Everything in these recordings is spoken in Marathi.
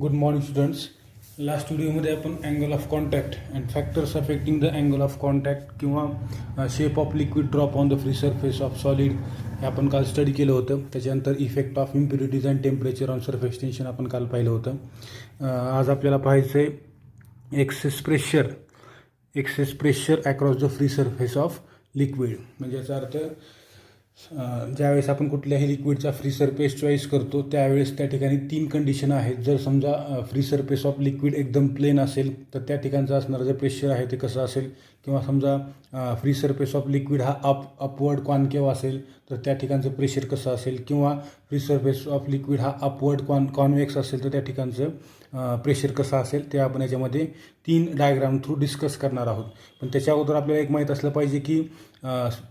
Good morning students. लास्ट व्हिडिओमध्ये आपण angle of contact and factors affecting the angle of contact किंवा shape of liquid drop on the free surface of solid हे आपण काल स्टडी केलं होतं. त्याच्यानंतर effect of impurities and temperature on surface tension आपण काल पाहिलं होतं. आज आपल्याला पाहायचं आहे excess pressure across the free surface of liquid. म्हणजे याचा अर्थ ज्यावेळेस आपण कुठल्याही लिक्विडचा फ्री सरफेस चॉईस करतो त्यावेळेस त्या ठिकाणी 3 कंडिशन आहेत. जर समजा फ्री सरफेस ऑफ लिक्विड एकदम प्लेन असेल तर त्या ठिकाणचं असणारं जे प्रेशर आहे ते कसं असेल, किंवा समजा फ्री सरफेस ऑफ लिक्विड हा अपवर्ड कॉन्केव असेल तर त्या ठिकाणचं प्रेशर कसं असेल, किंवा फ्री सरफेस ऑफ लिक्विड हा अपवर्ड कॉन्वेक्स असेल तर त्या ठिकाणचं प्रेशर कसं असेल ते आपण याच्यामध्ये 3 डायग्राम थ्रू डिस्कस करणार आहोत. पण त्याच्या अगोदर आपल्याला एक माहीत असलं पाहिजे की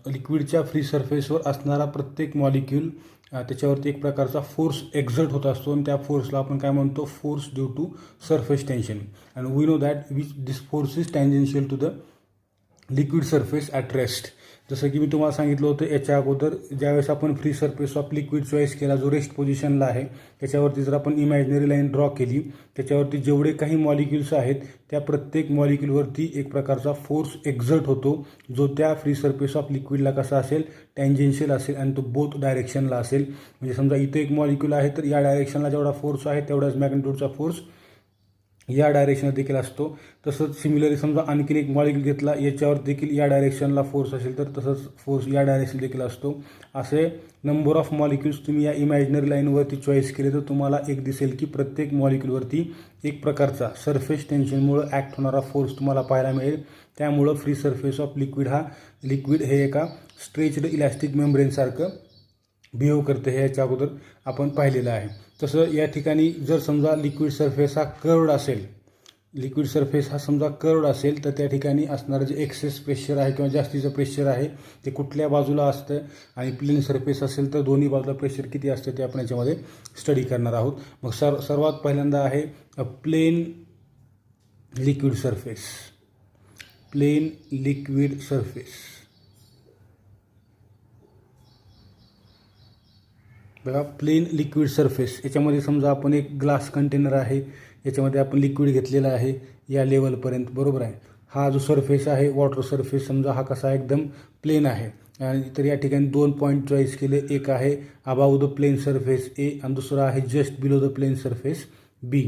लिक्विडच्या फ्री सरफेसवर असणारा प्रत्येक मॉलिक्यूल त्याच्यावरती एक प्रकारचा फोर्स एक्झर्ट होत असतो आणि त्या फोर्सला आपण काय म्हणतो, force due to surface tension. And we know that this force is tangential to the liquid surface at rest. जसं की मी तुम्हाला सांगितलं होतं याच्या अगोदर, ज्यावेळेस आपण free surface of liquid choice केला जो रेस्ट पोझिशनला आहे त्याच्यावरती जर आपण इमॅजिनरी लाईन ड्रॉ केली त्याच्यावरती जेवढे काही मॉलिक्युल्स आहेत त्या प्रत्येक मॉलिक्यूलवरती एक प्रकारचा फोर्स एक्झर्ट होतो जो त्या फ्री सरफेस ऑफ लिक्विडला कसा असेल, टँजेन्शियल असेल आणि तो बोथ डायरेक्शनला असेल. म्हणजे समजा इथे एक मॉलिक्यूल आहे तर या डायरेक्शनला जेवढा फोर्स आहे तेवढाच मॅग्निट्यूडचा फोर्स या डायरेक्शनला देखील असतो. तसंच सिमिलरली समजा आणखीन एक मॉलिक्यूल घेतला याच्यावर देखील या डायरेक्शनला फोर्स असेल तर तसंच फोर्स या डायरेक्शन देखील असतो. असे नंबर ऑफ मॉलिक्युल्स तुम्ही या इमॅजिनरी लाईनवरती चॉईस केले तर तुम्हाला एक दिसेल की प्रत्येक मॉलिक्यूलवरती एक प्रकारचा सरफेस टेन्शनमुळं ॲक्ट होणारा फोर्स तुम्हाला पाहायला मिळेल. त्यामुळं फ्री सरफेस ऑफ लिक्विड हे एका स्ट्रेच्ड इलॅस्टिक मेम्ब्रेनसारखं बिहेव करते. हे याच्या अगोदर आपण पाहिलेलं आहे. तसं या ठिकाणी जर समजा लिक्विड सरफेस हा कर्व्ड असेल तर त्या ठिकाणी असणारं जे एक्सेस प्रेशर आहे किंवा जास्तीचं प्रेशर आहे ते कुठल्या बाजूला असतं, आणि प्लेन सरफेस असेल तर दोन्ही बाजूला प्रेशर किती असतं ते आपण याच्यामध्ये स्टडी करणार आहोत. मग सर्वात पहिल्यांदा आहे प्लेन लिक्विड सरफेस. बघा, प्लेन लिक्विड सरफेस याच्यामध्ये समजा आपण एक ग्लास कंटेनर आहे, याच्यामध्ये आपण लिक्विड घेतलेलं आहे या लेवलपर्यंत, बरोबर आहे. हा जो सरफेस आहे वॉटर सरफेस समजा हा कसा एकदम प्लेन आहे. आणि तर या ठिकाणी 2 पॉईंट चॉईस केले. एक आहे above the plane surface A आणि दुसरा आहे just below the plane surface B.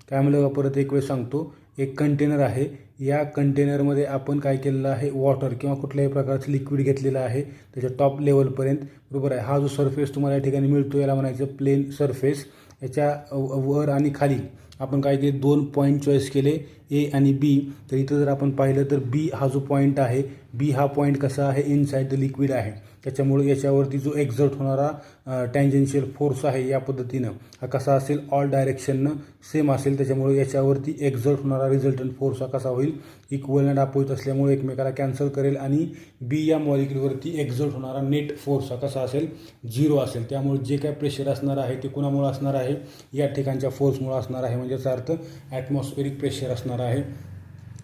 काय म्हणलं, परत एक वेळ सांगतो, एक कंटेनर आहे, या कंटेनरमध्ये आपण काय केलेलं आहे, वॉटर किंवा कुठल्याही प्रकारचं लिक्विड घेतलेलं आहे त्याच्या टॉप लेवलपर्यंत, बरोबर आहे. हा जो सरफेस तुम्हाला या ठिकाणी मिळतो याला म्हणायचं प्लेन सरफेस. याच्या वर आणि खाली आपण काय केले, 2 पॉईंट चॉईस केले, ए आणि बी. तर इथं जर आपण पाहिलं तर बी हा जो पॉईंट आहे, बी हा पॉईंट कसा आहे, इनसाइड द लिक्विड आहे. त्याच्यामुळे याच्यावरती जो एक्झर्ट होणारा टँजेन्शियल फोर्स आहे या पद्धतीनं हा कसा असेल, ऑल डायरेक्शननं सेम असेल. त्याच्यामुळे याच्यावरती एक्झर्ट होणारा रिझल्टंट फोर्स हा कसा होईल, इक्वल अँड अपोजिट असल्यामुळे एकमेकाला कॅन्सल करेल. आणि बी या मॉलिक्यूलवरती एक्झर्ट होणारा नेट फोर्स हा कसा असेल, 0 असेल. त्यामुळे जे काय प्रेशर असणार आहे ते कुणामुळे असणार आहे, या ठिकाणच्या फोर्समुळे असणार आहे. म्हणजे याचा अर्थ ॲटमॉस्फेरिक प्रेशर असणार आहे.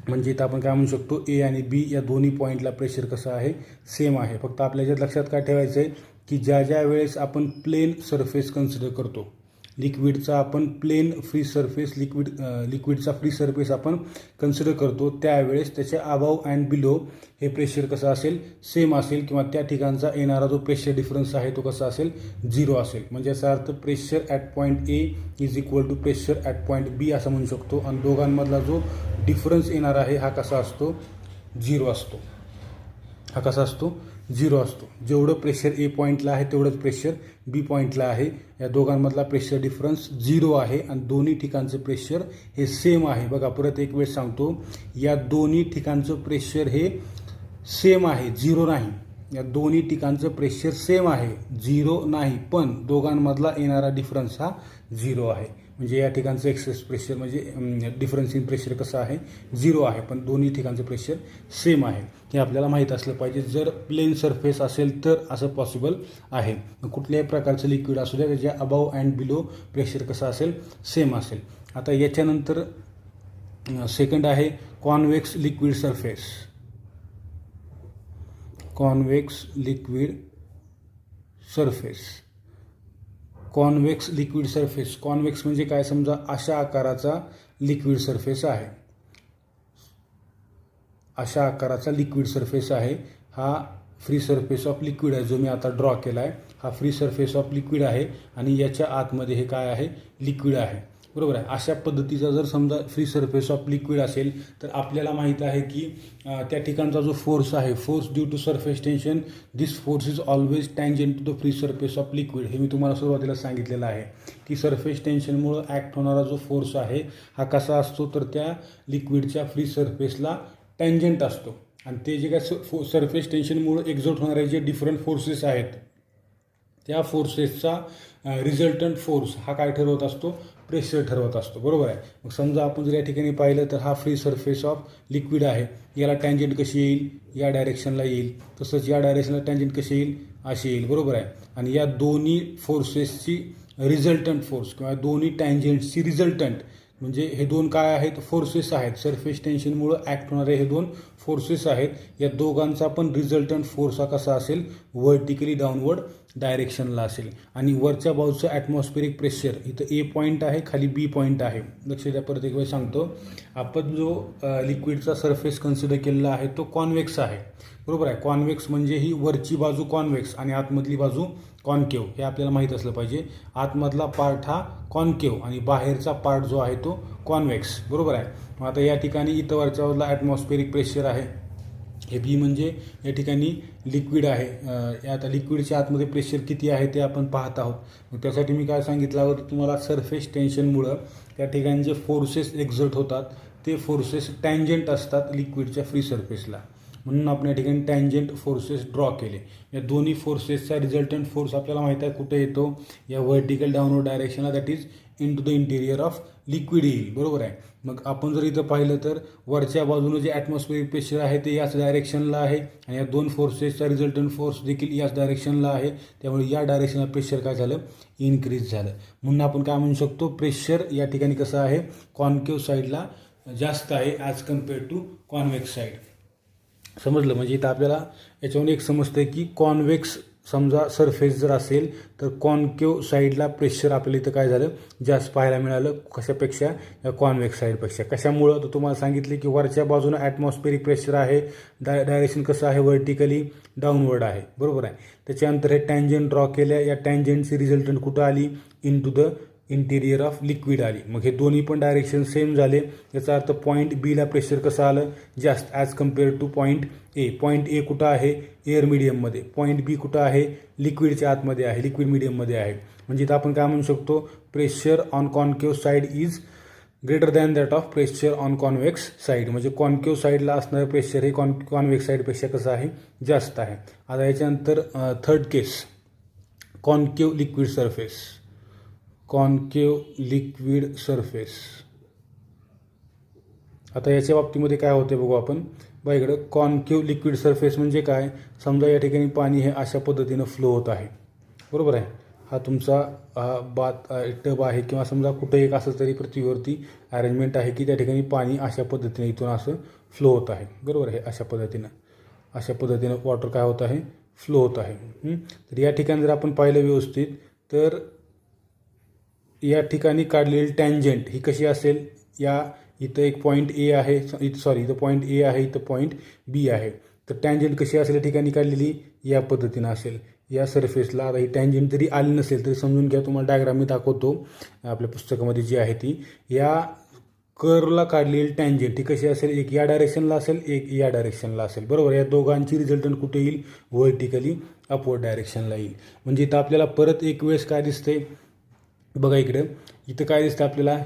म्हणजे इथं आपण काय म्हणू शकतो, ए आणि बी या दोन्ही पॉईंटला प्रेशर कसं आहे, सेम आहे. फक्त आपल्या याच्यात लक्षात काय ठेवायचं आहे की ज्या वेळेस आपण प्लेन सरफेस कन्सिडर करतो लिक्विडचा, आपण प्लेन फ्री सरफेस लिक्विडचा फ्री सरफेस आपण कन्सिडर करतो त्यावेळेस त्याच्या अबाव अँड बिलो हे प्रेशर कसं असेल, सेम असेल, किंवा त्या ठिकाणचा येणारा जो प्रेशर डिफरन्स आहे तो कसा असेल, 0 असेल. म्हणजे याचा अर्थ pressure at point A is equal to pressure at point B असं म्हणू शकतो. आणि दोघांमधला जो डिफरन्स येणार आहे हा कसा असतो, 0 असतो. हा कसा असतो, 0 असतो. जेवढं प्रेशर ए पॉईंटला आहे तेवढंच प्रेशर बी पॉईंटला आहे. या दोघांमधला प्रेशर डिफरन्स 0 आहे आणि दोन्ही ठिकाणचं प्रेशर हे सेम आहे. बघा, परत एक वेळ सांगतो, या दोन्ही ठिकाणचं प्रेशर हे सेम आहे, 0 नाही. या दोन्ही ठिकाणचं प्रेशर सेम आहे, 0 नाही, पण दोघांमधला येणारा डिफरन्स हा 0 आहे. म्हणजे या ठिकाणचं एक्सेस प्रेशर म्हणजे डिफरन्स इन प्रेशर कसं आहे, 0 आहे, पण दोन्ही ठिकाणचं प्रेशर सेम आहे. हे आपल्याला माहीत असलं पाहिजे. जर प्लेन सरफेस असेल तर असं पॉसिबल आहे. कुठल्याही प्रकारचं लिक्विड असू द्या त्याच्या अबाव अँड बिलो प्रेशर कसं असेल, सेम असेल. आता याच्यानंतर सेकंड आहे convex liquid surface. Convex liquid surface. Convex म्हणजे काय, समजा अशा आकाराचा लिक्विड सरफेस आहे. अशा आकाराचा लिक्विड सरफेस आहे. हा फ्री सरफेस ऑफ लिक्विड आहे जो मी आता ड्रॉ केला आहे. हा फ्री सरफेस ऑफ लिक्विड आहे आणि याच्या आतमध्ये हे काय आहे, लिक्विड आहे. बरोबर आहे. अशा पद्धतीचा जर समजा फ्री सरफेस ऑफ लिक्विड असेल तर आपल्याला माहीत आहे की त्या ठिकाणचा जो फोर्स आहे, force due to surface tension, this force is always tangent to the free surface of liquid. हे मी तुम्हाला सुरुवातीला सांगितलेलं आहे की सरफेस टेन्शनमुळं ॲक्ट होणारा जो फोर्स आहे हा कसा असतो, तर त्या लिक्विडच्या फ्री सरफेसला टँजंट असतो. आणि ते जे काय सरफेस टेन्शनमुळं एक्झर्ट होणारे जे डिफरंट फोर्सेस आहेत त्या फोर्सेसचा रिझल्टंट फोर्स हा काय ठरवत असतो, प्रेशर ठरवत असतो. बरोबर आहे. मग समजा आपण जर या ठिकाणी पाहिलं तर हा फ्री सरफेस ऑफ लिक्विड आहे. याला टँजंट कशी येईल, या डायरेक्शनला येईल. तसंच या डायरेक्शनला टँजंट कशी येईल, अशी येईल. बरोबर आहे. आणि या दोन्ही फोर्सेसची रिझल्टंट फोर्स किंवा दोन्ही टँजंट्सची रिझल्टंट म्हणजे हे दोन काय आहेत, फोर्सेस आहेत. सरफेस टेन्शनमुळं ॲक्ट होणारे हे दोन फोर्सेस आहेत. या दोघांचा पण रिझल्टंट फोर्स हा कसा असेल, व्हर्टिकली डाऊनवर्ड डायरेक्शनला असेल. आणि वरच्या बाजूचं ॲटमॉस्फेरिक प्रेशर इथं ए पॉईंट आहे, खाली बी पॉईंट आहे. लक्ष द्या, परत एक वेळ सांगतो. आपण जो लिक्विडचा सरफेस कन्सिडर केलेला आहे तो कॉन्व्हेक्स आहे. बरोबर आहे. कॉन्व्हेक्स म्हणजे ही वरची बाजू कॉन्व्हेक्स आणि आतमधली बाजू कॉन्केव, हे आपल्याला माहीत असलं पाहिजे. आतमधला पार्ट हा कॉन्केव आणि बाहेरचा पार्ट जो आहे तो कॉन्व्हेक्स. बरोबर आहे. मग आता या ठिकाणी इथं वरच्या बाजूला ॲटमॉस्फेरिक प्रेशर आहे. हे बी म्हणजे या ठिकाणी लिक्विड आहे. आता लिक्विडच्या आतमध्ये प्रेशर किती आहे ते आपण पाहत आहोत. मग त्यासाठी मी काय सांगितलं होतं तुम्हाला, सरफेस टेन्शनमुळं त्या ठिकाणी जे फोर्सेस एक्झर्ट होतात ते फोर्सेस टँजंट असतात लिक्विडच्या फ्री सरफेसला. म्हणून आपण या ठिकाणी टँजंट फोर्सेस ड्रॉ केले. या दोन्ही फोर्सेसचा रिझल्टंट फोर्स आपल्याला माहीत आहे कुठे येतो, या व्हर्टिकल डाऊनवर्ड डायरेक्शनला, that is into the interior of liquid येईल. बरोबर आहे. मग आपण जर इथं पाहिलं तर वरच्या बाजूनं जे ॲटमॉस्फेरिक प्रेशर आहे ते याच डायरेक्शनला आहे आणि या दोन फोर्सेसचा रिझल्टंट फोर्स देखील याच डायरेक्शनला आहे. त्यामुळे या डायरेक्शनला प्रेशर काय झालं, इन्क्रीज झालं. म्हणून आपण काय म्हणू शकतो, प्रेशर या ठिकाणी कसं आहे, कॉन्केव साईडला जास्त आहे as compared to convex side. समजलं. म्हणजे इथं आपल्याला याच्यावरून एक समजतं की कॉन्व्हेक्स समजा सरफेस जर असेल तर कॉन्केव साईडला प्रेशर आपल्याला इथं काय झालं, जास्त पाहायला मिळालं. कशापेक्षा, या कॉन्व्हेक्स साईडपेक्षा. कशामुळं, तर तुम्हाला सांगितले की वरच्या बाजूनं ॲटमॉस्फेरिक प्रेशर आहे, डायरेक्शन कसं आहे, व्हर्टिकली डाऊनवर्ड आहे. बरोबर आहे. त्याच्यानंतर हे टँजंट ड्रॉ केल्या, या टँजंटची रिझल्टंट कुठं आली, into the interior of liquid आली. मग हे दोन्ही पण डायरेक्शन सेम झाले. याचा अर्थ पॉईंट बीला प्रेशर कसं आलं, जास्त as compared two point A. Point A कुठं आहे, एअर मिडियममध्ये. पॉईंट बी कुठं आहे, लिक्विडच्या आतमध्ये आहे, लिक्विड मिडियममध्ये आहे. म्हणजे इथं आपण काय म्हणू शकतो, pressure on concave side is greater than that of pressure on convex side. म्हणजे कॉन्केव साईडला असणारं प्रेशर हे कॉन्व्हेक्स साईडपेक्षा कसं आहे, जास्त आहे. आता याच्यानंतर third case, concave liquid surface. Concave liquid surface. आता याच्या बाबतीमध्ये काय होते बघू आपण. बघा इकडं, कॉन्केव लिक्विड सरफेस म्हणजे काय, समजा या ठिकाणी पाणी हे अशा पद्धतीनं फ्लो होत आहे. बरोबर आहे. हा तुमचा टब आहे किंवा समजा कुठं एक असं तरी पृथ्वीवरती अरेंजमेंट आहे की त्या ठिकाणी पाणी अशा पद्धतीने इथून असं फ्लो होत आहे. बरोबर आहे. अशा पद्धतीनं वॉटर काय होत आहे, फ्लो होत आहे. तर या ठिकाणी जर आपण पाहिलं व्यवस्थित तर या ठिकाणी काढलेली टँजंट ही कशी असेल, या इथं एक पॉईंट ए आहे, इथं पॉईंट ए आहे, इथं पॉईंट बी आहे. तर टँजंट कशी असेल या ठिकाणी काढलेली, या पद्धतीनं असेल या सरफेसला. आता ही टँजंट जरी आली नसेल तरी समजून घ्या, तुम्हाला डायग्राम मी दाखवतो आपल्या पुस्तकामध्ये जी आहे ती. या कर्वला काढलेली टँजंट ही कशी असेल, एक या डायरेक्शनला असेल, एक या डायरेक्शनला असेल. बरोबर. या दोघांची रिझल्टंट कुठे येईल, व्हर्टिकली अपवर्ड डायरेक्शनला येईल. म्हणजे इथं आपल्याला परत एक वेळेस काय दिसते, बघा इकडं, इथं काय दिसतं आपल्याला,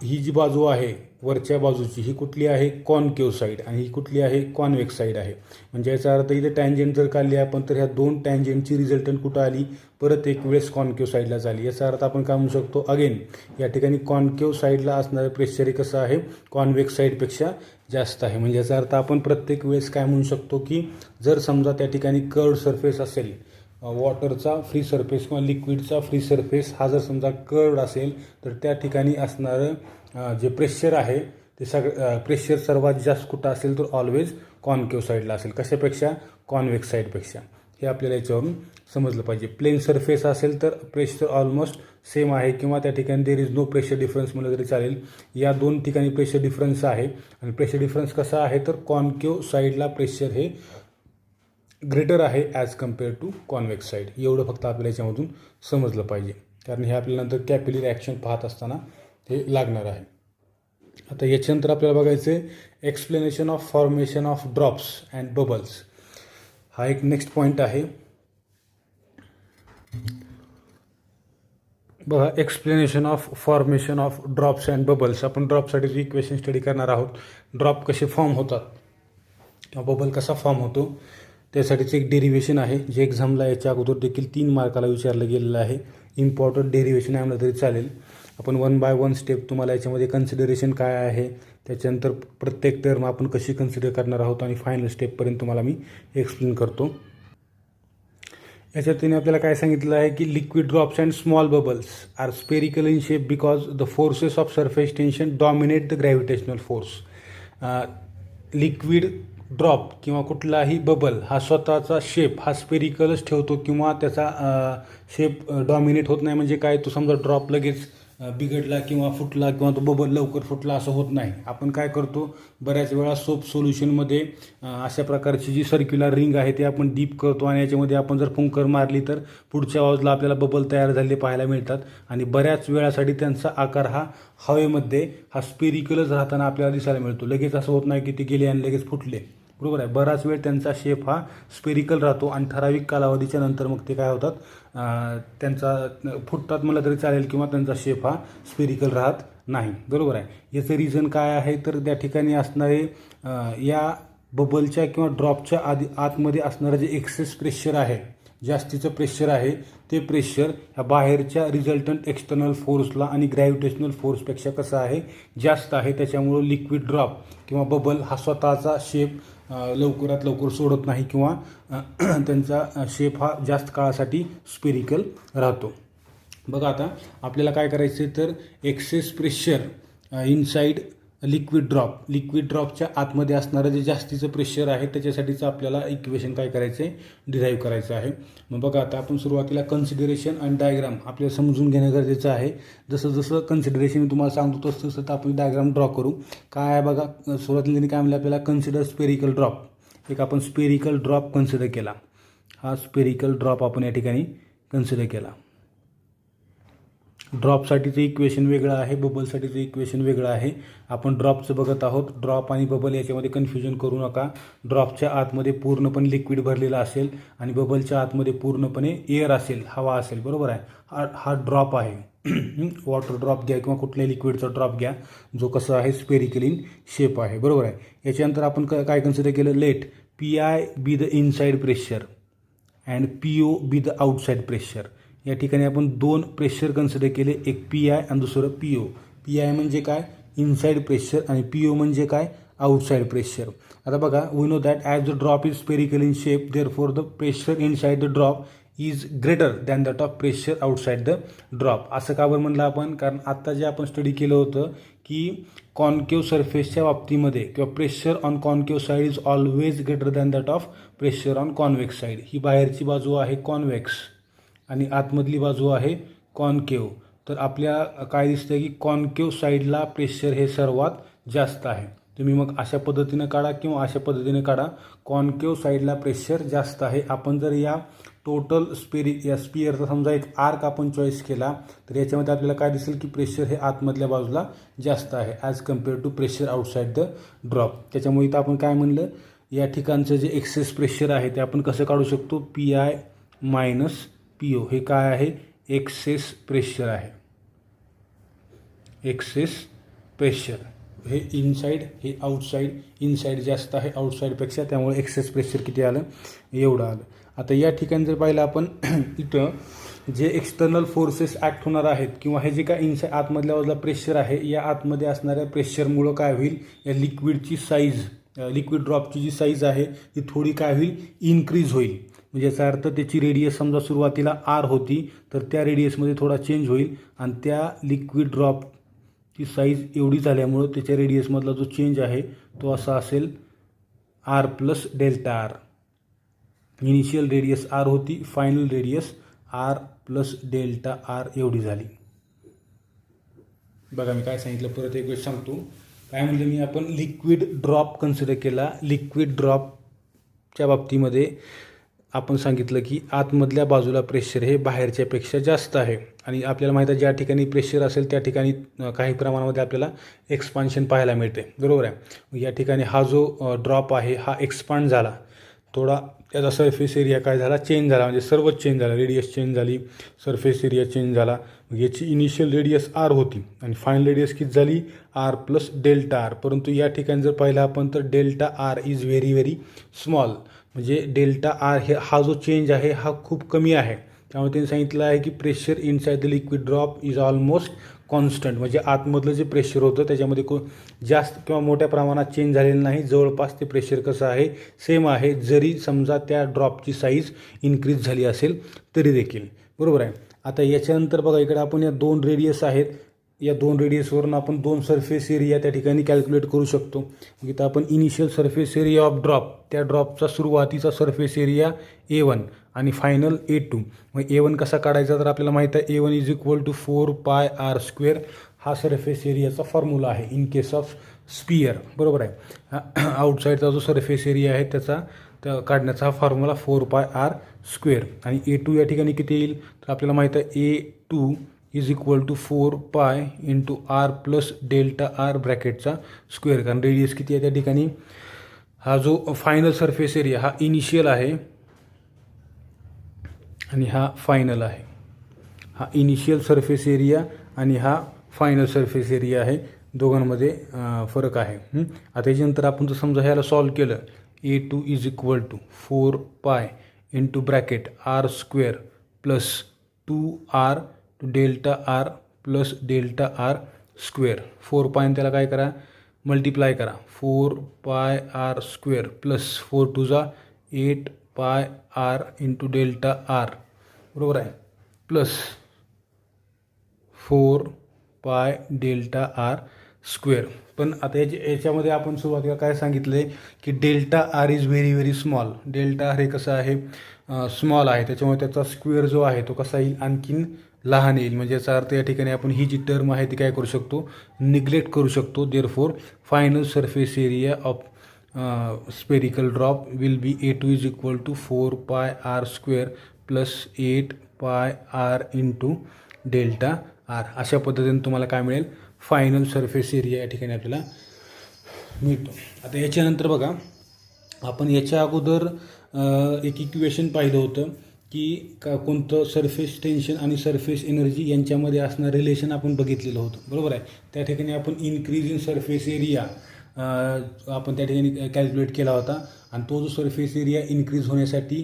ही जी बाजू आहे वरच्या बाजूची ही कुठली आहे, कॉन्केव साईड, आणि ही कुठली आहे, कॉन्व्हेक्स साईड आहे. म्हणजे याचा अर्थ इथं टँजंट जर काढली आपण तर ह्या दोन टँजंटची रिझल्टंट कुठं आली, परत एक वेळेस कॉन्केव साईडला झाली. याचा अर्थ आपण काय म्हणू शकतो, अगेन या ठिकाणी कॉन्केव साईडला असणारं प्रेशर हे कसं आहे, कॉन्व्हेक्स साईडपेक्षा जास्त आहे. म्हणजे याचा अर्थ आपण प्रत्येक वेळेस काय म्हणू शकतो की जर समजा त्या ठिकाणी कर्व्ड सरफेस असेल, वॉटरचा फ्री सरफेस किंवा लिक्विडचा फ्री सरफेस हा जर समजा कर्व्ड असेल तर त्या ठिकाणी असणारं जे प्रेशर आहे ते प्रेशर सर्वात जास्त कुठं असेल तर ऑलवेज कॉन्केव साईडला असेल. कशापेक्षा, कॉन्व्हेक्स साईडपेक्षा. हे आपल्याला याच्यावरून समजलं पाहिजे. प्लेन सरफेस असेल तर प्रेशर ऑलमोस्ट सेम आहे किंवा त्या ठिकाणी there is no pressure difference म्हणलं तरी चालेल. या दोन ठिकाणी प्रेशर डिफरन्स आहे आणि प्रेशर डिफरन्स कसा आहे तर कॉन्केव साईडला प्रेशर हे ग्रेटर आहे as compare to convex side. एवढं फक्त आपल्याला याच्यामधून समजलं पाहिजे, कारण हे आपल्याला नंतर कॅपिलरी ॲक्शन पाहत असताना हे लागणार आहे. आता याच्यानंतर आपल्याला बघायचं आहे explanation of formation of drops and bubbles. हा एक नेक्स्ट पॉईंट आहे. बघा, explanation of formation of drops and bubbles. आपण ड्रॉपसाठी इक्वेशन स्टडी करणार आहोत. ड्रॉप कसे फॉर्म होतात किंवा बबल कसा फॉर्म होतो त्यासाठीचं एक डेरिव्हेशन आहे जे एक्झामला याच्या अगोदर देखील 3 मार्काला विचारलं गेलेलं आहे. इम्पॉर्टंट डेरिव्हेशन आहे म्हणलं तरी चालेल. आपण 1 बाय 1 स्टेप तुम्हाला याच्यामध्ये कन्सिडरेशन काय आहे, त्याच्यानंतर प्रत्येक टर्म आपण कशी कन्सिडर करणार आहोत आणि फायनल स्टेपपर्यंत तुम्हाला मी एक्सप्लेन करतो. याच्यात त्यांनी आपल्याला काय सांगितलं आहे की liquid drops and small bubbles are spherical in shape because the forces of surface tension dominate the gravitational force. Liquid drop किंवा कुठलाही बबल हा स्वतःचा शेप हा स्पेरिकलच ठेवतो किंवा त्याचा शेप डॉमिनेट होत नाही. म्हणजे काय, तो समजा ड्रॉप लगेच बिघडला किंवा फुटला किंवा तो बबल लवकर फुटला असं होत नाही. आपण काय करतो, बऱ्याच वेळा सोप सोल्युशनमध्ये अशा प्रकारची जी सर्क्युलर रिंग आहे ते आपण डीप करतो आणि याच्यामध्ये आपण जर फुंकर मारली तर पुढच्या बाजूला आपल्याला बबल तयार झालेले पाहायला मिळतात आणि बऱ्याच वेळासाठी त्यांचा आकार हा हवेमध्ये हा स्पेरिकलच राहताना आपल्याला दिसायला मिळतो. लगेच असं होत नाही की ते गेले आणि लगेच फुटले, बरोबर आहे. बराच वेळ त्यांचा शेप हा स्पेरिकल राहतो आणि ठराविक कालावधीच्या नंतर मग ते काय होतात, त्यांचा फुटतात म्हणलं तरी चालेल किंवा त्यांचा शेप हा स्पेरिकल राहत नाही, बरोबर आहे. याचं रिझन काय आहे तर त्या ठिकाणी असणारे या बबलच्या किंवा ड्रॉपच्या आतमध्ये असणारं जे एक्सेस प्रेशर आहे, जास्तीचं प्रेशर आहे, ते प्रेशर ह्या बाहेरच्या रिझल्टंट एक्सटर्नल फोर्सला आणि ग्रॅव्हिटेशनल फोर्सपेक्षा कसं आहे, जास्त आहे. त्याच्यामुळं लिक्विड ड्रॉप किंवा बबल हा स्वतःचा शेप लवकरात लवकर सोडत नाही किंवा त्यांचा शेप हा जास्त काळासाठी स्पेरिकल राहतो. बघा, आता आपल्याला काय करायचं आहे तर एक्सेस प्रेशर इनसाइड लिक्विड ड्रॉपच्या आतमध्ये असणारं जे जास्तीचं प्रेशर आहे त्याच्यासाठीचं आपल्याला इक्वेशन काय करायचं आहे, डिराईव्ह करायचं आहे. मग बघा, आता आपण सुरुवातीला कन्सिडरेशन आणि डायग्राम आपल्याला समजून घेणं गरजेचं आहे. जसं जसं कन्सिडरेशन मी तुम्हाला सांगतो तसं तसं आपण डायग्राम ड्रॉ करू. काय आहे बघा, सुरुवातीला त्यांनी काय म्हणलं आपल्याला, कन्सिडर स्पेरिकल ड्रॉप. एक आपण स्पेरिकल ड्रॉप कन्सिडर केला. हा स्पेरिकल ड्रॉप आपण या ठिकाणी कन्सिडर केला. ड्रॉपसाठीचं इक्वेशन वेगळं आहे, बबलसाठीचं इक्वेशन वेगळं आहे. आपण ड्रॉपचं बघत आहोत. ड्रॉप आणि बबल याच्यामध्ये कन्फ्युजन करू नका. ड्रॉपच्या आतमध्ये पूर्णपणे लिक्विड भरलेलं असेल आणि बबलच्या आतमध्ये पूर्णपणे एअर असेल, हवा असेल, बरोबर आहे. हा ड्रॉप आहे. वॉटर ड्रॉप घ्या किंवा कुठल्याही लिक्विडचा ड्रॉप घ्या जो कसं आहे स्पेरिकल इन शेप आहे, बरोबर आहे. याच्यानंतर आपण काय कन्सिडर केलं, let PI be the inside pressure and PO be the outside pressure. या ठिकाणी आपण 2 प्रेशर कन्सिडर केले, एक PI आणि दुसरं PO. PI म्हणजे काय, इनसाइड प्रेशर, आणि PO म्हणजे काय, आउटसाइड प्रेशर. आता बघा, we know that as the drop is spherical in shape therefore the pressure inside the drop is greater than that of pressure outside the drop. असं का बरं म्हणलं आपण, कारण आत्ता जे आपण स्टडी केलं होतं की कॉन्केव सरफेसच्या बाबतीमध्ये किंवा pressure on concave side is always greater than that of pressure on convex side. ही बाहेरची बाजू आहे कॉन्वेक्स आणि आतमधली बाजू आहे कॉन्केव. तर आपल्या काय दिसतं की कॉन्केव साईडला प्रेशर हे सर्वात जास्त आहे. तुम्ही मग अशा पद्धतीनं काढा किंवा अशा पद्धतीने काढा, कॉन्केव साईडला प्रेशर जास्त आहे. आपण जर या टोटल या स्पिअरचा समजा एक आर्क आपण चॉईस केला तर याच्यामध्ये आपल्याला काय दिसेल की प्रेशर हे आतमधल्या बाजूला जास्त आहे as compare to pressure outside the drop. त्याच्यामुळे इथं आपण काय म्हणलं, या ठिकाणचं जे एक्सेस प्रेशर आहे ते आपण कसं काढू शकतो, PI मायनस PO. हे काय आहे, एक्सेस प्रेशर आहे. एक्सेस प्रेशर हे इनसाइड, हे आउटसाइड. इनसाइड जास्त आहे आउटसाइडपेक्षा, त्यामुळे एक्सेस प्रेशर किती आलं, एवढं आलं. आता या ठिकाणी जर पाहिलं आपण इथं जे एक्सटर्नल फोर्सेस ॲक्ट होणार आहेत किंवा हे जे काय इनसाइड आतमधल्या बाजूला प्रेशर आहे, या आतमध्ये असणाऱ्या प्रेशरमुळं काय होईल, या लिक्विडची साईज, लिक्विड ड्रॉपची जी साईज आहे ती थोडी काय होईल, इन्क्रीज होईल. म्हणजे याचा अर्थ त्याची रेडियस समजा सुरुवातीला R होती तर त्या रेडियसमध्ये थोडा चेंज होईल आणि त्या लिक्विड ड्रॉपची साईज एवढी झाल्यामुळं त्याच्या रेडियसमधला जो चेंज आहे तो असा असेल R + Δr. Initial radius R होती, final radius R plus delta R एवढी झाली. बघा मी काय सांगितलं, परत एक वेळ सांगतो. काय म्हणलं मी, आपण लिक्विड ड्रॉप कन्सिडर केला. लिक्विड ड्रॉपच्या बाबतीमध्ये आपण सांगितलं की आतमधल्या बाजूला प्रेशर हे बाहेरच्यापेक्षा जास्त आहे आणि आपल्याला माहीत आहे ज्या ठिकाणी प्रेशर असेल त्या ठिकाणी काही प्रमाणामध्ये आपल्याला एक्सपान्शन पाहायला मिळते, बरोबर आहे. या ठिकाणी हा जो ड्रॉप आहे हा एक्सपांड झाला, थोडा त्याचा सरफेस एरिया काय झाला, चेंज झाला, म्हणजे सर्वच चेंज झाला. रेडियस चेंज झाली, सरफेस एरिया चेंज झाला. याची इनिशियल रेडियस आर होती आणि फायनल रेडियस किती झाली, आर प्लस डेल्टा आर. परंतु या ठिकाणी जर पाहिलं आपण तर delta R is very very small, म्हणजे डेल्टा आर हा जो चेंज आहे हा खूप कमी आहे. त्यामुळे त्यांनी सांगितलं आहे की pressure inside the liquid drop is almost constant, म्हणजे आतमधलं जे प्रेशर होतं त्याच्यामध्ये जास्त किंवा मोठ्या प्रमाणात चेंज झालेलं नाही. जवळपास ते प्रेशर कसं आहे, सेम आहे, जरी समजा त्या ड्रॉपची साईज इन्क्रीज झाली असेल तरी देखील, बरोबर आहे. आता याच्यानंतर बघा इकडे आपण या 2 रेडियस आहेत, या 2 रेडियसवरून आपण 2 सरफेस एरिया त्या ठिकाणी कॅल्क्युलेट करू शकतो. इथं आपण initial surface area of drop, त्या ड्रॉपचा सुरुवातीचा सरफेस एरिया A1 आणि फायनल A2. मग A1 कसा काढायचा तर आपल्याला माहीत आहे A1 is equal to 4πr². हा सरफेस एरियाचा फॉर्म्युला आहे इन केस ऑफ स्पियर, बरोबर आहे. आउटसाईडचा जो सरफेस एरिया आहे त्याचा काढण्याचा हा फॉर्म्युला 4πr² आणि A2 या ठिकाणी किती येईल तर आपल्याला माहीत आहे A2 is equal to 4π into r plus delta r ब्रॅकेटचा स्क्वेअर, कारण रेडियस किती आहे त्या ठिकाणी. हा जो फायनल सरफेस एरिया हा इनिशियल आहे आणि हा फायनल आहे. हा इनिशियल सरफेस एरिया आणि हा फायनल सरफेस एरिया आहे, दोघांमध्ये फरक आहे. आता याच्यानंतर आपण जर समजा ह्याला सॉल्व केलं, A2 is equal to 4π into bracket r² plus 2r delta r plus delta r square. 4π त्याला काय करा, मल्टिप्लाय करा, 4πr² प्लस 4 2 जा 8πr इंटू डेल्टा आर, बरोबर आहे, प्लस 4π डेल्टा आर स्क्वेअर. पण आता याच्यामध्ये आपण सुरुवातीला काय सांगितलं आहे की delta R is very very small. Delta R हे कसं आहे, स्मॉल आहे, त्याच्यामुळे त्याचा स्क्वेअर जो आहे तो कसा येईल, आणखीन लहान येईल. म्हणजे याचा अर्थ या ठिकाणी आपण ही जी टर्म आहे ती काय करू शकतो, निग्लेक्ट करू शकतो. Therefore final surface area of spherical drop will be A2 is equal to 4πr² plus 8πr into delta R. अशा पद्धतीने तुम्हाला काय मिळेल, फायनल सरफेस एरिया या ठिकाणी आपल्याला मिळतो. आता याच्यानंतर बघा, आपण याच्या अगोदर एक इक्वेशन पाहिलं होतं की कोणतं सरफेस टेन्शन आणि सरफेस एनर्जी यांच्यामध्ये असणारं रिलेशन आपण बघितलेलं होतं, बरोबर आहे. त्या ठिकाणी आपण इन्क्रीज इन सरफेस एरिया आपण त्या ठिकाणी कॅल्क्युलेट केला होता आणि तो जो सरफेस एरिया इन्क्रीज होण्यासाठी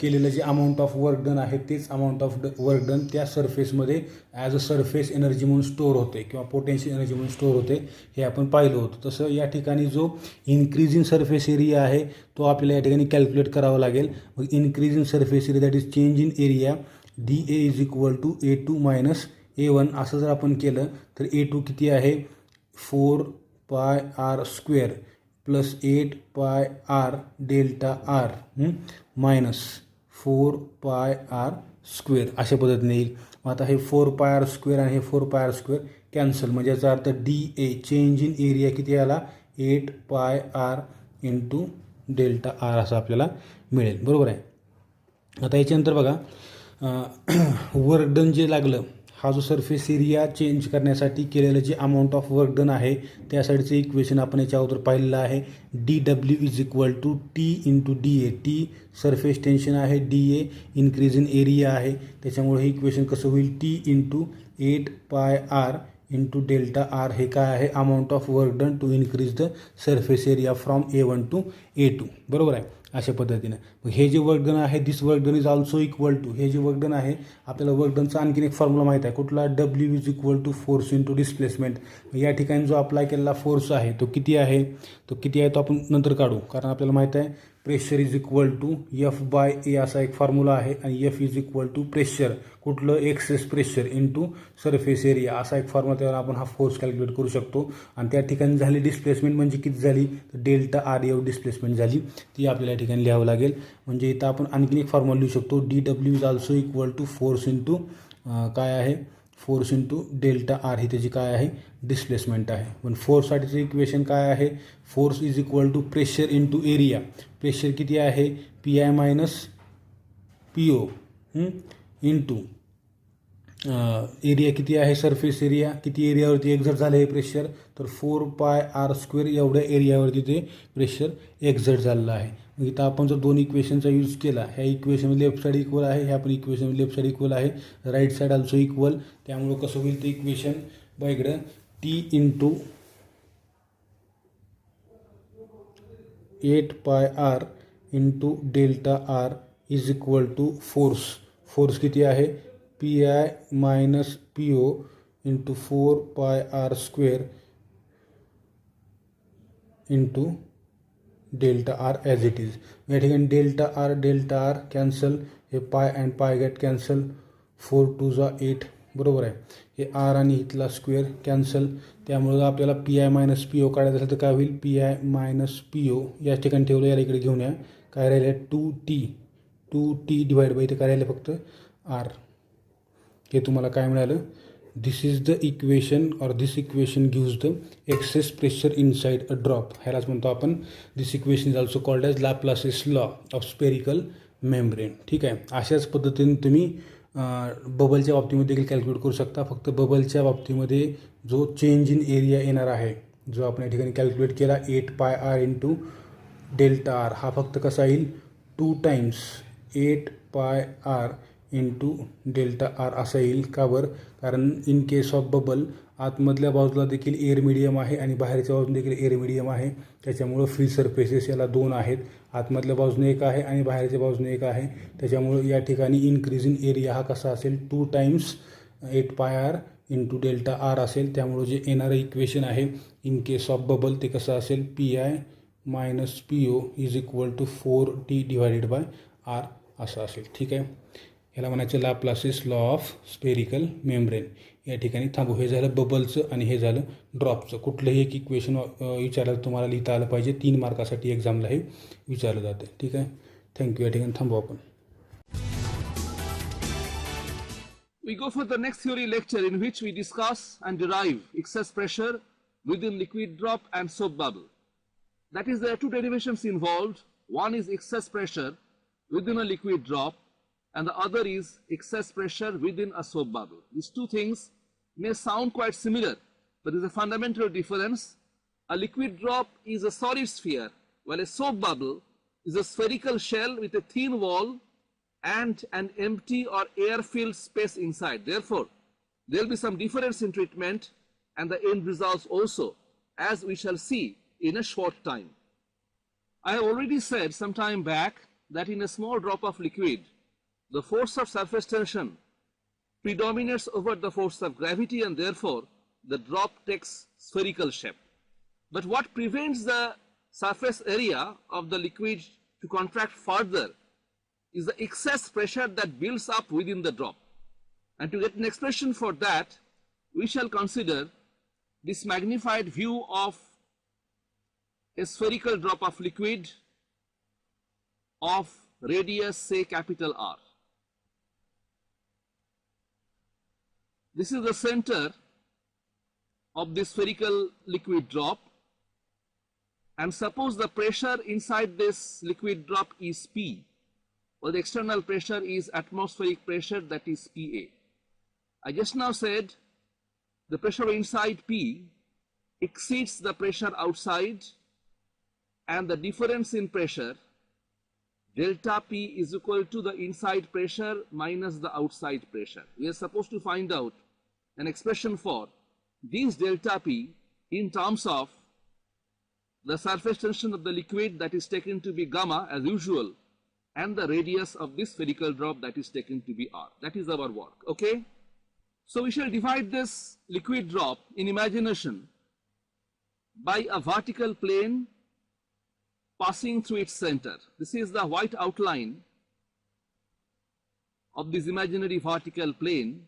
केलेलं जे अमाऊंट ऑफ वर्क डन आहे तेच अमाऊंट ऑफ वर्क डन त्या सरफेसमध्ये ॲज अ सरफेस एनर्जी म्हणून स्टोअर होते किंवा पोटेन्शियल एनर्जी म्हणून स्टोअर होते, हे आपण पाहिलं होतं. तसं या ठिकाणी जो इन्क्रीज इन सरफेस एरिया आहे तो आपल्याला या ठिकाणी कॅल्क्युलेट करावा लागेल. मग increase in surface area that is change in area DA is equal to A2 minus A1. असं जर आपण केलं तर A2 किती आहे, 4πr² plus 8πr delta R minus 4πr², अशा पद्धतीने येईल. मग आता हे 4πr² आणि हे 4πr² कॅन्सल, म्हणजे याचा अर्थ DA चेंज इन एरिया किती आला, 8πr इंटू डेल्टा आर असं आपल्याला मिळेल, बरोबर आहे. आता याच्यानंतर बघा, वर्क डन जे लागलं, हा जो सरफेस एरिया चेंज करण्यासाठी केलेलं जे अमाऊंट ऑफ वर्क डन आहे त्यासाठीचं इक्वेशन आपण याच्या अगोदर पाहिलेलं आहे. DW is equal to T into DA. T surface tension आहे, DA इन्क्रीज इन एरिया आहे, त्याच्यामुळे हे इक्वेशन कसं होईल, T into 8πr into delta R. हे काय आहे, amount of work done to increase the surface area from A1 to A2, बरोबर आहे. अशा पद्धतीने मग हे जे वर्क डन आहे, this work done is also equal to, हे जे वर्क डन आहे आपल्याला वर्क डनचा आणखीन एक फॉर्म्युला माहीत आहे, कुठला, W is equal to force into displacement. या ठिकाणी जो अप्लाय केलेला फोर्स आहे तो किती आहे, तो आपण नंतर काढू, कारण आपल्याला माहीत आहे pressure is equal to F by A असा एक फॉर्म्युला आहे आणि F is equal to pressure कुठलं excess pressure into surface area असा एक फॉर्म्युला त्यावर आपण हा फोर्स कॅल्क्युलेट करू शकतो. आणि त्या ठिकाणी झाली डिस्प्लेसमेंट म्हणजे किती झाली तर डेल्टा आर एवढी डिस्प्लेसमेंट झाली ती आपल्याला या ठिकाणी लिहावं लागेल. म्हणजे इथं आपण आणखी एक फॉर्म्युला लिहू शकतो D W is also equal to force into काय आहे फोर्स इंटू डेल्टा आर ही त्याची काय आहे डिस्प्लेसमेंट आहे. पण फोर्ससाठीचं इक्वेशन काय आहे force is equal to pressure into area. Pressure किती आहे P I minus P O into area किती आहे सरफेस एरिया किती एरियावरती एक्झर्ट झालं हे प्रेशर तर 4 पाय आर स्क्वेअर एवढ्या एरियावरती ते प्रेशर एक्झर्ट झालेलं आहे. मग इथं आपण जर दोन इक्वेशनचा यूज केला ह्या इक्वेशन लेफ्ट साईड इक्वल आहे ह्या पण इक्वेशन लेफ्ट साईड इक्वल आहे राईट साईड ऑल्सो इक्वल. त्यामुळं कसं होईल ते इक्वेशन बघा इकडं T into 8 pi R into delta R is equal to force. Force किती आहे P I minus P O into 4 pi R square into delta R as it is. या ठिकाणी डेल्टा आर कॅन्सल हे पाय अँड पाय गेट कॅन्सल 4 2 जा 8 बरोबर आहे. हे आर आणि इथला स्क्वेअर कॅन्सल त्यामुळं आपल्याला P I minus P O काढायचं असेल तर काय होईल P I minus P O या ठिकाणी ठेवलं याला इकडे घेऊन या काय राहिलं 2t डिवाइड बाय इथे काय राहिलं फक्त आर. हे तुम्हाला काय मिळालं दिस इज द इक्वेशन और this equation gives the excess pressure inside a drop. ह्यालाच म्हणतो आपण this equation is also called as Laplace's law of spherical membrane. ठीक आहे. अशाच पद्धतीने तुम्ही बबलच्या बाबतीमध्ये देखील कॅल्क्युलेट करू शकता. फक्त बबलच्या बाबतीमध्ये जो चेंज इन एरिया येणार आहे जो आपण या ठिकाणी कॅल्क्युलेट केला 8 pi R into delta R हा फक्त कसा येईल 2 times 8 pi R into delta R असा येईल. का बरं कारण इन केस ऑफ बबल आतमधल्या बाजूला देखील एअर मिडियम आहे आणि बाहेरच्या बाजूने देखील एअर मिडियम आहे त्याच्यामुळं फ्री सरफेसेस याला 2 आहेत आतमधल्या बाजूने एक आहे आणि बाहेरच्या बाजूने एक आहे. त्याच्यामुळं या ठिकाणी इन्क्रीज इन एरिया हा कसा असेल 2 times 8 pi R into delta R असेल. त्यामुळं जे येणारं इक्वेशन आहे इन केस ऑफ बबल ते कसं असेल P I minus P O is equal to 4t divided by R असं असेल. ठीक आहे. ह्याला म्हणायचं Laplace's law of spherical membrane. या ठिकाणी थांबू. हे झालं बबलचं आणि हे झालं ड्रॉपचं. कुठलंही एक इक्वेशन विचारायला तुम्हाला लिहिता आलं पाहिजे 3 मार्कासाठी एक्झामला हे विचारलं जातं. ठीक आहे. थँक्यू. या ठिकाणी थांबू आपण. We go for the next theory lecture in which we discuss and derive excess pressure within liquid drop and soap bubble. That is, there are 2 derivations involved. One is excess pressure within a liquid drop and the other is excess pressure within a soap bubble. These 2 things may sound quite similar, but there is a fundamental difference. A liquid drop is a solid sphere, while a soap bubble is a spherical shell with a thin wall and an empty or air-filled space inside. Therefore, there will be some difference in treatment and the end results also, as we shall see in a short time. I have already said some time back that in a small drop of liquid, the force of surface tension predominates over the force of gravity and therefore the drop takes spherical shape. But what prevents the surface area of the liquid to contract further is the excess pressure that builds up within the drop. And to get an expression for that, we shall consider this magnified view of a spherical drop of liquid of radius say capital R. This is the center of this spherical liquid drop, and suppose the pressure inside this liquid drop is P, or the external pressure is atmospheric pressure, that is PA. I just now said the pressure inside P exceeds the pressure outside, and the difference in pressure delta P is equal to the inside pressure minus the outside pressure. We are supposed to find out an expression for this delta P in terms of the surface tension of the liquid, that is taken to be gamma as usual, and the radius of this spherical drop, that is taken to be R. That is our work. Okay. So we shall divide this liquid drop in imagination by a vertical plane passing through its center. This is the white outline of this imaginary vertical plane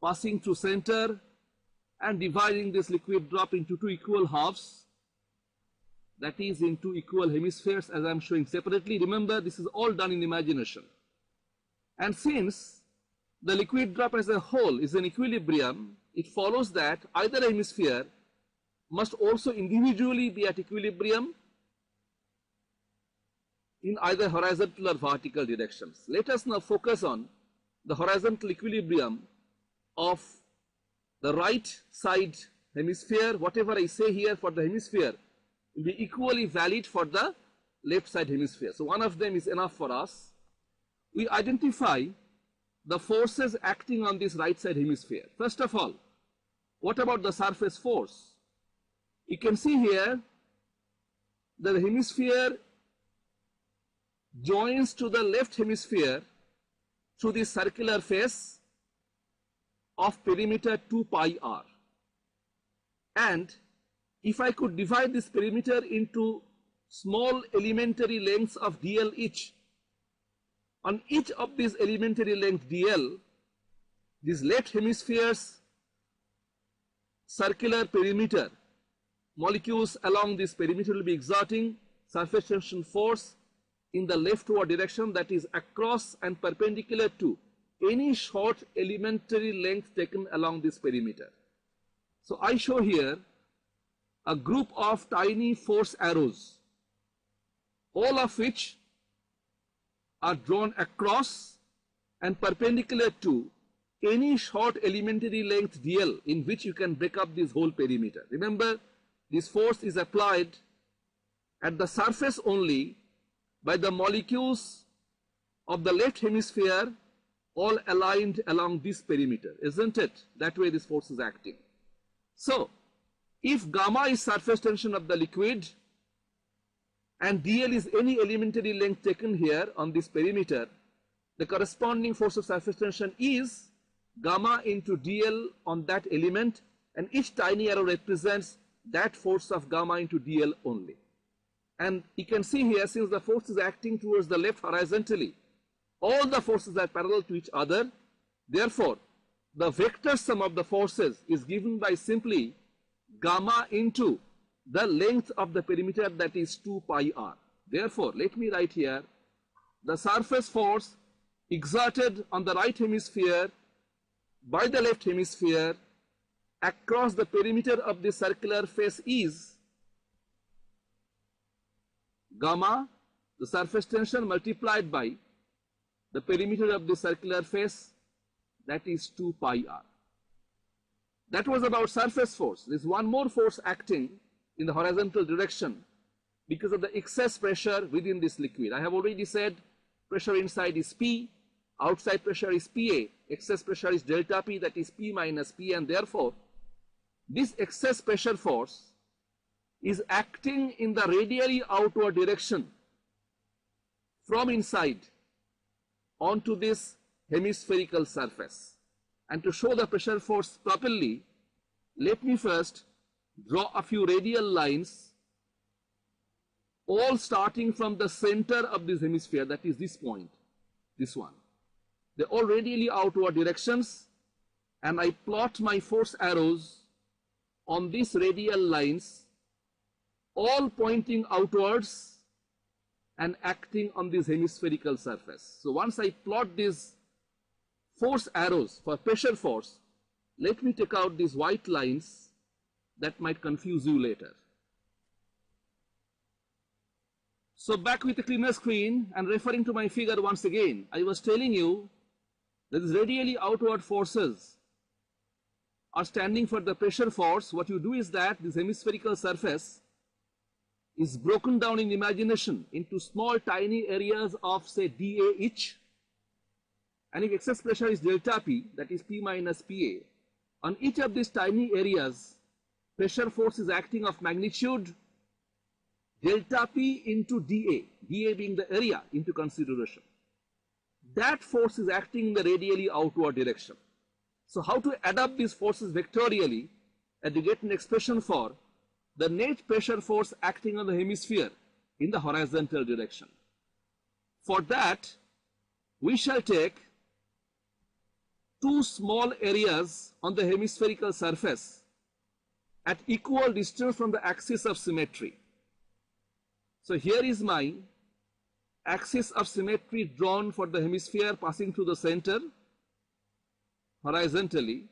passing through center and dividing this liquid drop into two equal halves, that is in two equal hemispheres as I am showing separately. Remember, this is all done in imagination. And since the liquid drop as a whole is in equilibrium, it follows that either hemisphere must also individually be at equilibrium in either horizontal or vertical directions. Let us now focus on the horizontal equilibrium of the right side hemisphere. Whatever I say here for the hemisphere will be equally valid for the left side hemisphere. So one of them is enough for us. We identify the forces acting on this right side hemisphere. First of all, what about the surface force? You can see here that the hemisphere joins to the left hemisphere through the circular face of perimeter 2 pi r. And if I could divide this perimeter into small elementary lengths of dl each, on each of these elementary length dl, this left hemisphere's circular perimeter, molecules along this perimeter will be exerting surface tension force in the leftward direction, that is across and perpendicular to any short elementary length taken along this perimeter. So I show here a group of tiny force arrows, all of which are drawn across and perpendicular to any short elementary length dl in which you can break up this whole perimeter. Remember, this force is applied at the surface only by the molecules of the left hemisphere all aligned along this perimeter, isn't it? That way this force is acting. So, if gamma is surface tension of the liquid and dl is any elementary length taken here on this perimeter, the corresponding force of surface tension is gamma into dl on that element, and each tiny arrow represents that force of gamma into dl only. And you can see here, since the force is acting towards the left horizontally, all the forces are parallel to each other. Therefore, the vector sum of the forces is given by simply gamma into the length of the perimeter, that is 2 pi r. Therefore, let me write here the surface force exerted on the right hemisphere by the left hemisphere across the perimeter of the circular face is gamma, the surface tension, multiplied by the perimeter of the circular face, that is 2 pi r. That was about surface force. There is one more force acting in the horizontal direction because of the excess pressure within this liquid. I have already said pressure inside is P, outside pressure is PA, excess pressure is delta P, that is P minus P, and therefore this excess pressure force is acting in the radially outward direction from inside onto this hemispherical surface. And to show the pressure force properly, let me first draw a few radial lines, all starting from the center of this hemisphere, that is this point, this one. They're all radially outward directions, and I plot my force arrows on these radial lines, all pointing outwards and acting on this hemispherical surface. So once I plot these force arrows for pressure force, let me take out these white lines that might confuse you later. So back with a cleaner screen and referring to my figure once again, I was telling you that these radially outward forces are standing for the pressure force. What you do is that this hemispherical surface is broken down in imagination into small tiny areas of say dA each, and if excess pressure is delta P, that is P minus PA, on each of these tiny areas pressure force is acting of magnitude delta P into dA, dA being the area into consideration. That force is acting in the radially outward direction. So how to add up these forces vectorially and to get an expression for the net pressure force acting on the hemisphere in the horizontal direction. For that, we shall take two small areas on the hemispherical surface at equal distance from the axis of symmetry. So here is my axis of symmetry drawn for the hemisphere passing through the center horizontally,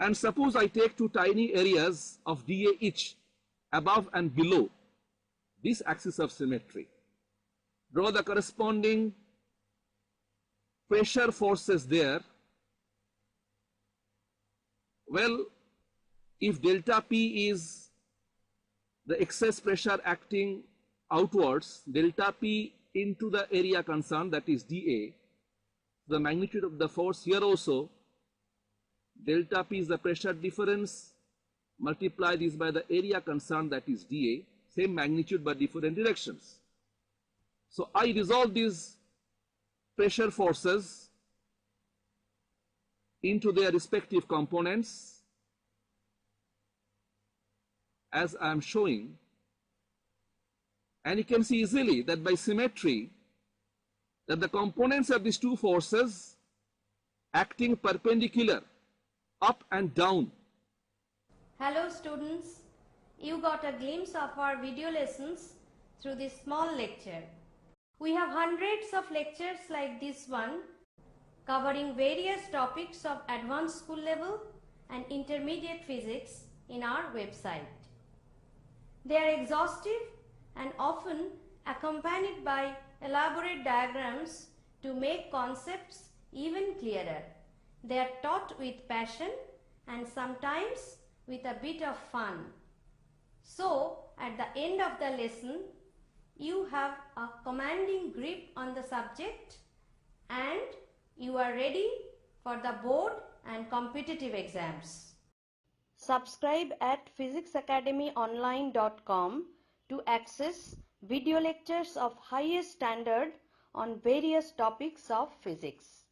and suppose I take two tiny areas of dA each above and below this axis of symmetry. Draw the corresponding pressure forces there. Well, if delta P is the excess pressure acting outwards, delta P into the area concerned, that is dA, the magnitude of the force here also, delta P is the pressure difference, multiply this by the area concerned, that is dA, same magnitude but different directions. So I resolve these pressure forces into their respective components as I am showing, and you can see easily that by symmetry that the components of these two forces acting perpendicular up and down. Hello students, you got a glimpse of our video lessons through this small lecture. We have hundreds of lectures like this one covering various topics of advanced school level and intermediate physics in our website. They are exhaustive and often accompanied by elaborate diagrams to make concepts even clearer. They are taught with passion and sometimes with a bit of fun. So, at the end of the lesson, you have a commanding grip on the subject and you are ready for the board and competitive exams. Subscribe at physicsacademyonline.com to access video lectures of highest standard on various topics of physics.